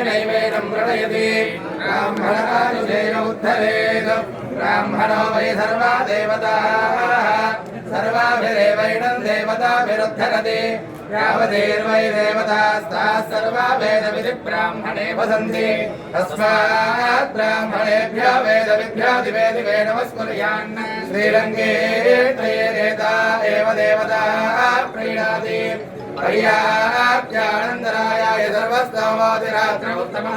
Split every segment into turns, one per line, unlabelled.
नैवेदं प्रणयति ब्राह्मणानुजेन उद्धरेत् ब्राह्मणो वै सर्वा देवताः सर्वाभिरेवैनं देवताभिरुद्धरति यावदेर्वै देवतास्ताः सर्वा वेदविधिब्राह्मणे वसन्ति तस्मात् ब्राह्मणेभ्यो वेदविभ्यो दिवे दिवे नमस्कुर्यान् श्रीरङ्गे त्वयेता एव देवताः प्रीणाति पर्याप्त्यानन्दरायाय सर्वस्तमोतिरात्रमुत्तमः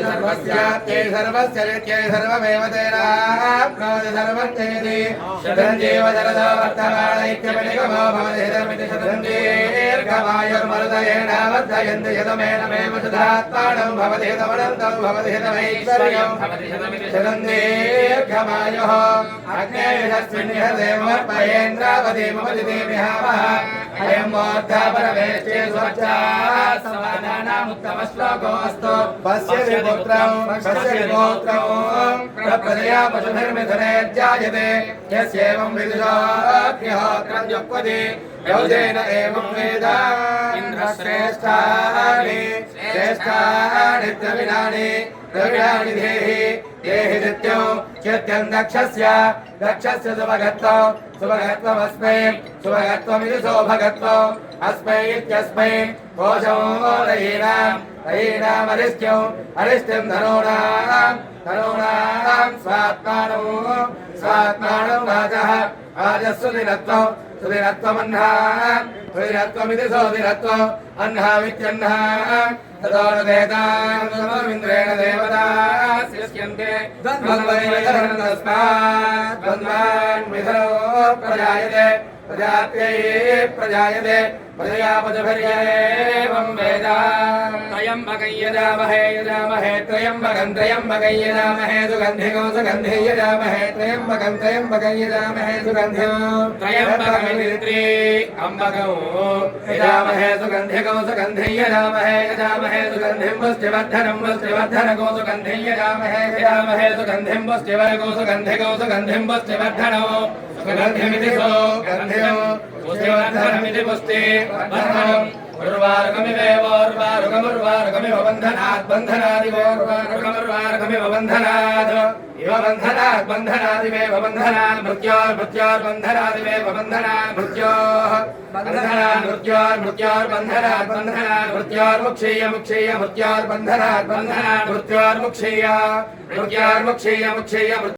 सर्वस्यात्यै सर्वस्य नित्यै सर्वमेव तेनाप्नोति सर्वं जयति शतञ्जीव शरदो वर्तमानैक्यमिनिगमो भवति हितमिति शतञ्जीर्घमायुर्मरुदयेनावर्धयन्ति शतमेनमेव शतात्मानं भवति हितमनन्तं भवति हितमैश्वर्यं भवति शतञ्जीर्घमायुः अग्नेयस्मिन् देवमर्पयेन्द्रावती मम दिदेमिहावः अयं मोर्धा परमेष्टे स्वच्छात् समानानामुत्तमश्लोकोऽस्तु पश्यति पुत्रं प्रप्रजया पशुभिर्मिथुनेर्जायते यस्येवं विदुषोऽग्निहोत्रं जुह्वति योजेन एवं वेद इन्द्रश्रेष्ठानि श्रेष्ठानि द्रविणानि देहि देहि नित्यं चित्यं दक्षस्य सुभगत्वमस्मै सुभगत्वमिति सौभगत्वम् अस्मै इत्यस्मै कोशं रयीणामरिष्ट्यं अरिष्ट्यं धनूनां स्वात्मानं वाचः आजस्सुदिनत्वं सुदिनत्वमह्नामिति सोदिनत्वम् अह्नामित्यह्ना ततो न देतामिन्द्रेण देवता शिष्यन्ते तस्मात् द्वन्द्वान् विधरो प्रजायते प्रजायते प्रजया पशुभिर्येवं वेद त्र्यम्बकं यजामहे त्र्यम्बकं यजामहे सुगन्धिको सुगन्धि यजामहे त्र्यम्बकं यजामहे सुगन्धिको त्र्यम्बकमिति अम्बकौ यजामहे सुगन्धिको सुगन्धि यजामहे सुगन्धिं पुष्टिवर्धनको सुगन्धि यजामहे सुगन्धिं पुष्टिवर्गो सुगन्धिको सुगन्धिं पुष्टिवर्धनो सुगन्धिमिति सुगन्धिं पुष्टिवर्धनमिति पुष्टिवर्धनम् उर्वारुकमिव बन्धनात् बन्धनादिवोर्वारुकमिव बन्धनात् इव बन्धनादिवेव बन्धनात् मृत्योर्बन्धनादिवेव बन्धनात् मृत्योर्बन्धनात् मृत्योर्मुक्षीय मृत्योर्बन्धनात् मृत्योर्मुक्षीय